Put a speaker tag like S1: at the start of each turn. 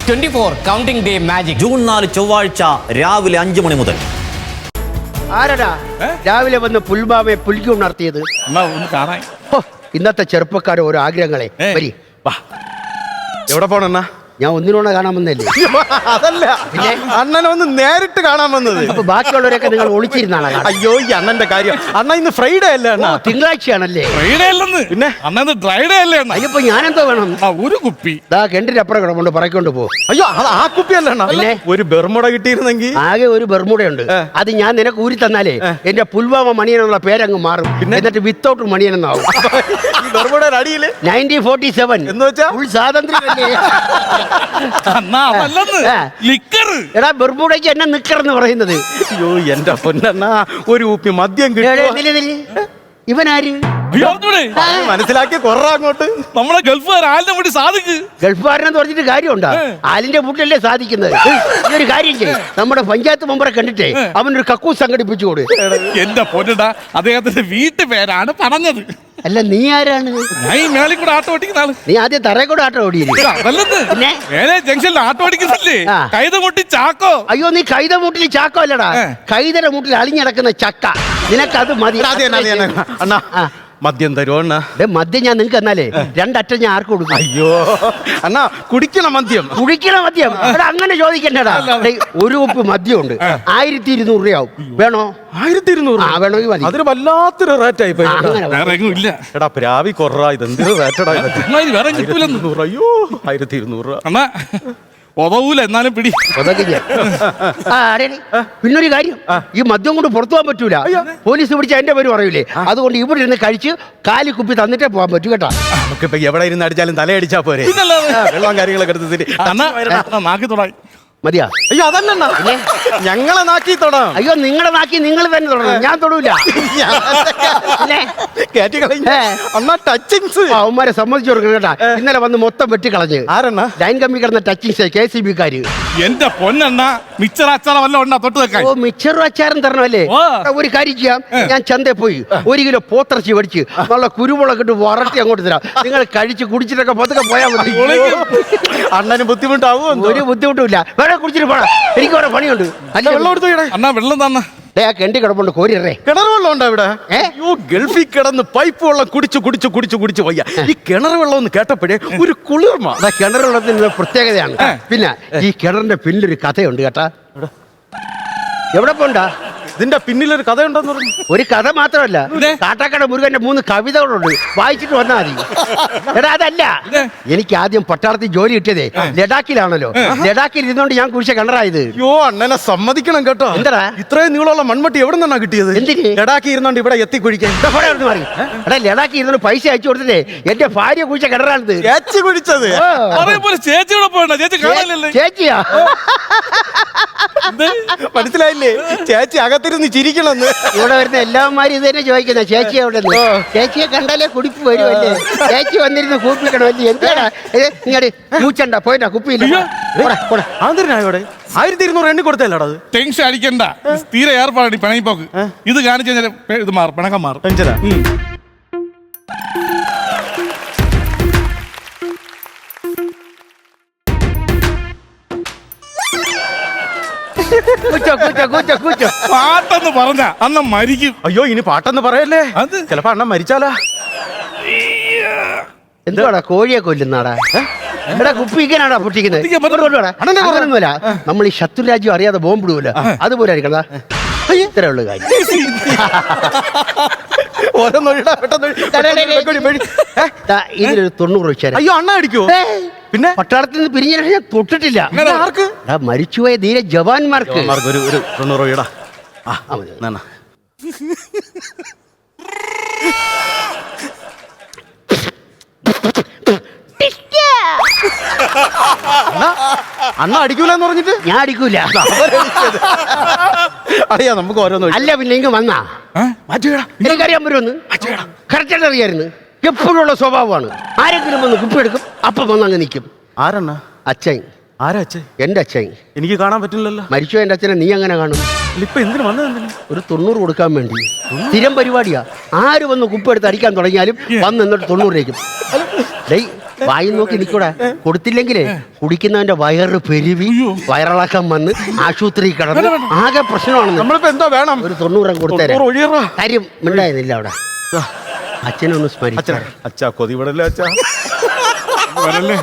S1: 24 counting day magic
S2: June 4 ചൊവ്വാഴ്ച രാവിലെ 5 മണി മുതൽ.
S3: ആരടാ രാവിലെ വന്ന് പുൽബാമയെ പുൽക്കി ഉണർത്തിയത്? ഇന്നത്തെ ചെറുപ്പക്കാരെ ഓരോ ആഗ്രഹങ്ങളെ വരി.
S4: എവിടെ പോണെന്നാ?
S3: ഞാൻ ഒന്നിനോടെ കാണാൻ വന്നല്ലേ?
S4: അതല്ല, പിന്നെ അണ്ണനെ ഒന്ന് നേരിട്ട് കാണാൻ വന്നത്.
S3: അപ്പൊ ബാക്കിയുള്ളവരൊക്കെ നിങ്ങൾ ഒളിച്ചിരുന്നാണ്?
S4: അയ്യോ, ഈ അണ്ണന്റെ കാര്യം. അണ്ണ ഇന്ന് ഫ്രൈഡേ അല്ലേ അണ്ണ?
S3: തിങ്കളാഴ്ചയാണല്ലേ?
S5: ഫ്രൈഡേ അല്ലെന്ന്,
S4: പിന്നെ
S5: അണ്ണത് ഡ്രൈഡേ അല്ലേ അണ്ണ?
S3: അയ്യപ്പോ ഞാനെന്തോ വേണം?
S5: ഒരു കുപ്പി
S3: ദാ കെണ്ടിനപ്പുറം കിടപ്പുണ്ട്, പറക്കൊണ്ട് പോ.
S4: അയ്യോ, അത് ആ കുപ്പിയല്ല അണ്ണ.
S3: പിന്നെ
S4: ഒരു ബെർമുട കിട്ടിയിരുന്നെങ്കിൽ.
S3: ആകെ ഒരു ബെർമുടയുണ്ട്, അത് ഞാൻ നിനക്ക് ഊരി തന്നാലേ എന്റെ പുൽവാമ മണിയൻ എന്നുള്ള പേരങ്ങ് മാറും. എന്നിട്ട് വിത്തൗട്ട് മണിയൻ എന്നാവും.
S4: ഈ ബെർമുടയുടെ അടിയില്
S3: 1947
S4: എന്ന് വെച്ചാ
S3: ഫുൾ സ്വാതന്ത്ര്യമല്ലേ? എടാ ബെർമുടയ്ക്ക് എന്നെ നിക്കറെന്ന് പറയുന്നത്.
S4: അയ്യോ എന്റെ പൊന്നണ്ണ, ഒരു കുപ്പി മദ്യം കിട്ടും.
S3: ഇവനാര്?
S4: മനസ്സിലാക്കി കൊറ അങ്ങോട്ട്.
S5: നമ്മളെ ഗൾഫുകാർ ആലിനെ വേണ്ടി സാധിക്ക്.
S3: ഗൾഫുകാരനെന്ന് പറഞ്ഞിട്ട് കാര്യമുണ്ടോ? ആലിന്റെ വീട്ടിലല്ലേ സാധിക്കുന്നത്. ഈ ഒരു കാര്യം ചെയ്യും, നമ്മുടെ പഞ്ചായത്ത് മെമ്പറെ കണ്ടിട്ടേ അവനൊരു കക്കൂസ് സംഘടിപ്പിച്ചു കൊടു.
S5: എന്റെ പൊന്നടാ, അദ്ദേഹത്തിന്റെ വീട്ടുപേരാണ് പറഞ്ഞത്.
S3: അല്ല, നീ ആരാണ്?
S5: ഞാൻ ഈ മേളിൽ കൂടെ ആട്ടോ ഓടിക്കുന്ന ആള്.
S3: നീ ആദ്യം തറയെ കൂടെ ആട്ടോ ഓടിയില്ലേ?
S5: മേലെ ജംഗ്ഷനിൽ ആട്ടോ ഓടിക്കുന്നില്ലേ? കൈതമുട്ടി ചാക്കോ.
S3: അയ്യോ, നീ കൈത മൂട്ടിൽ ചാക്കോ അല്ലടാ, കൈതര മൂട്ടിൽ അളിഞ്ഞടക്കുന്ന ചക്ക. നിനക്കത് മതി.
S4: അണ്ണാ മദ്യം തരുമോ അണ്ണ?
S3: മദ്യം ഞാൻ നിങ്ങക്ക് എന്നാലേ രണ്ടറ്റം ഞാൻ ആർക്ക് കൊടുക്കും?
S4: അയ്യോ അണ്ണാ, കുടിക്കണം മദ്യം.
S3: കുടിക്കണം മദ്യം? അങ്ങനെ ചോദിക്കണ്ടടാ. ഒരു കുപ്പി മദ്യം ഉണ്ട്, 1200 രൂപയാവും. വേണോ?
S4: 1200?
S3: വേണമെങ്കിൽ മതി.
S4: അതൊരു വല്ലാത്തൊരു റേറ്റ് ആയി പോയി.
S5: ഇല്ല
S4: എടാ പ്രാവി കൊറ, ഇതെന്തൊരു റേറ്റടാ.
S5: വേറെ കിട്ടൂലെന്ന്.
S4: അയ്യോ 1200
S5: അണ്ണാ ഒതവൂല, എന്നാലും പിടി.
S3: പിന്നൊരു കാര്യം, ഈ മദ്യം കൊണ്ട് പുറത്തു പോകാൻ പറ്റൂല. പോലീസ് പിടിച്ച എന്റെ പേര് പറയൂലേ. അതുകൊണ്ട് ഇവിടെ ഇരുന്ന് കഴിച്ച് കാലി കുപ്പി തന്നിട്ടേ പോകാൻ പറ്റൂ കേട്ടോ.
S4: നമുക്കിപ്പോ എവിടെ ഇരുന്ന് അടിച്ചാലും തലയടിച്ചാ പോരെ. വെള്ളം കാര്യങ്ങളൊക്കെ എടുത്തിട്ട്
S5: നാക്കി തുടങ്ങി
S3: മതിയാ?
S4: അയ്യോ അതല്ല, ഞങ്ങളെ നാക്കി തൊടാം.
S3: അയ്യോ, നിങ്ങളെ നാക്കി നിങ്ങൾ തന്നെ തൊടണം, ഞാൻ തൊടൂല. അവന്മാരെ സമ്മതിച്ചു കൊടുക്കണം കേട്ടാ. ഇന്നലെ വന്ന് മൊത്തം വെട്ടിക്കളഞ്ഞ്.
S4: ആരെണ്ണ?
S3: ലൈൻ കമ്പി കിടന്ന ടച്ചിങ്സ് KCB കാര്.
S5: എന്റെ പൊന്നെണ്ണ, മിച്ചർ അച്ചാറ വല്ല ഉണ്ടാ തൊട്ട് വെക്കാൻ?
S3: ഓ, മിച്ചറും അച്ചാറും തരണമല്ലേ? ഒരു കാര്യം ചെയ്യാം, ഞാൻ ചന്തയിൽ പോയി 1 കിലോ പോത്തിറച്ചി മേടിച്ച് നല്ല കുരുമുളക് ഇട്ട് വറട്ടി അങ്ങോട്ട് തരാം. നിങ്ങൾ കഴിച്ച് കുടിച്ചിട്ടൊക്കെ പതുക്കെ പോയാൽ മതി.
S4: അണ്ണന് ബുദ്ധിമുട്ടാവോ?
S3: ഒരു ബുദ്ധിമുട്ടില്ല. വേറെ കുടിച്ചിട്ട് പോടാ, എനിക്ക് വേറെ പണിയുണ്ട്.
S4: അല്ല, വെള്ളം എടുത്തു
S5: അണ്ണാ, വെള്ളം തന്നെ.
S3: കെണ്ടി കിടപ്പുണ്ട്, കോരിയറേ.
S4: കിണർ വെള്ളം ഉണ്ടോ ഇവിടെ? അയ്യോ, ഗൾഫിൽ കിടന്ന് പൈപ്പ് വെള്ളം കുടിച്ചു വയ്യ. ഈ കിണർ വെള്ളം ഒന്ന് കേട്ടപ്പോഴേ ഒരു കുളിർമ.
S3: കിണർ വെള്ളത്തിന് പ്രത്യേകതയാണ്. പിന്നെ ഈ കിണറിന്റെ പിന്നിലൊരു കഥയുണ്ട് കേട്ടാ. എവിടെ പോണ്ടാ?
S4: ഇതിന്റെ പിന്നിലൊരു കഥയുണ്ടെന്ന് പറഞ്ഞു.
S3: ഒരു കഥ മാത്രമല്ല, കാട്ടാക്കട മുരുകന്റെ 3 കവിതകളുണ്ട്, വായിച്ചിട്ട് വന്നാൽ മതി. എടാ അതല്ല, എനിക്ക് ആദ്യം പട്ടാളത്തിൽ ജോലി കിട്ടിയതേ ലഡാക്കിലാണല്ലോ. ലഡാക്കിൽ ഇരുന്നോണ്ട് ഞാൻ കുഴിച്ച കിണറായത്.
S4: അയ്യോ അണ്ണനെ സമ്മതിക്കണം കേട്ടോ.
S3: എന്താ
S4: ഇത്രയും നീളമുള്ള മൺമട്ടി എവിടെ നിന്നാണ് കിട്ടിയത്?
S3: എന്തിന്?
S4: ലഡാക്കി ഇരുന്നോണ്ട് ഇവിടെ എത്തി കുഴിക്കാൻ.
S3: എടാ, ലഡാക്കി ഇരുന്നോണ്ട് പൈസ അയച്ചു കൊടുത്തിട്ടേ എന്റെ ഭാര്യ കുഴിച്ച കിണറാണിത്.
S4: ചേച്ചി കുഴിച്ചത്?
S5: ചേച്ചിയോടെ പോയണ്ട, ചേച്ചി കാണാനല്ലേ?
S3: ചേച്ചിയാ?
S4: മനസ്സിലായില്ലേ? ചേച്ചി അകത്തിരുന്ന് ചിരിക്കണമെന്ന്.
S3: ഇവിടെ വരുന്ന എല്ലാവന്മാരും ഇത് തന്നെ ചോദിക്കുന്ന ചേച്ചി എവിടെ? ചേച്ചിയെ കണ്ടാലേ കുടിപ്പ് വരുമല്ലേ? ചേച്ചി വന്നിരുന്ന് കൂപ്പിക്കണമല്ലേ? എന്താടാ ഇങ്ങോട്ട് മൂച്ചണ്ട, പോയിട്ടാ കുപ്പിയില്ല.
S4: 1200 എണ്ണി കൊടുത്തല്ലേടാ?
S5: ടെൻഷൻ അടിക്കണ്ട, തീരെ ഏർപ്പാടി പിണങ്ങിപ്പോക്ക്. ഇത് കാണിച്ചു കഴിഞ്ഞാൽ ഇത് മാറും, പിണക്കം മാറും.
S4: ടെൻഷനാ?
S5: പാട്ടെന്ന് പറഞ്ഞ അണ്ണൻ മരിക്കും.
S4: അയ്യോ, ഇനി പാട്ടെന്ന് പറയല്ലേ, ചിലപ്പോ അണ്ണൻ മരിച്ചാലാ.
S3: എന്തുവാടാ കോഴിയെ കൊല്ലുന്നാടാ? എടാ, കുപ്പിക്കാനാടാ പൊട്ടിക്കുന്നത്? അങ്ങനൊന്നുമല്ല, നമ്മൾ ഈ ശത്രുരാജ്യം അറിയാതെ ബോംബിടുമല്ലോ, അതുപോലെ ആയിരിക്കണ. ഇത്രേ ഉള്ളു കാര്യം. ഇതിലൊരു 90 വെച്ചാൽ.
S4: അയ്യോ, അണ്ണ അടിക്കോ? പിന്നെ
S3: പട്ടാളത്തിൽ നിന്ന് പിരിഞ്ഞ ഞാൻ തൊട്ടിട്ടില്ല.
S4: ആർക്ക്?
S3: മരിച്ചുപോയ ധീര ജവാന്മാർക്ക്
S4: ഒരു 90 രൂപ. അണ്ണ അടിക്കൂലെന്ന് പറഞ്ഞിട്ട്
S3: ഞാൻ അടിക്കൂല.
S4: അറിയാ നമുക്ക് ഓരോന്നും.
S3: അല്ല പിന്നെ ഇങ്ങ് വന്നാ എനിക്കറിയാൻ വരുമെന്ന് കറക്റ്റായിട്ട് അറിയായിരുന്നു. എപ്പോഴുള്ള സ്വഭാവമാണ്. ആരെങ്കിലും വന്ന് കുപ്പിയെടുക്കും, അപ്പം വന്ന് അങ്ങ് നിൽക്കും.
S4: ആരെണ്ണ?
S3: അച്ഛൻ.
S4: ആരാ അച്ഛൻ?
S3: എന്റെ അച്ഛൻ.
S4: എനിക്ക് കാണാൻ പറ്റില്ലല്ലോ.
S3: മരിച്ചോ എന്റെ അച്ഛനെ നീ അങ്ങനെ കാണും?
S4: ഇപ്പൊ എന്തിനു വന്നത്?
S3: ഒരു 90 കൊടുക്കാൻ വേണ്ടി. സ്ഥിരം പരിപാടിയാ. ആര് വന്ന് കുപ്പ് എടുത്ത് അടിക്കാൻ തുടങ്ങിയാലും വന്ന് എന്നിട്ട് 90 രൂപയ്ക്കും. വായി നോക്കി നിൽക്കൂടെ കൊടുത്തില്ലെങ്കിലേ കുടിക്കുന്നവന്റെ വയറ് പെരുവി വയറിളക്കം വന്ന് ആശുപത്രി കിടന്ന് ആകെ പ്രശ്നമാണെന്ന്.
S4: നമ്മളിപ്പോ എന്താ വേണം?
S3: ഒരു 90 കൊടുത്തേരെ.
S4: 90 ഒഴിയറാ.
S3: കാര്യം മിണ്ടായിരുന്നില്ല അവിടെ. അച്ഛനൊന്ന് സ്മരിച്ച
S4: അച്ഛാ കൊതി വിടല്ലേ അച്ഛാ.
S5: വരല്ലേ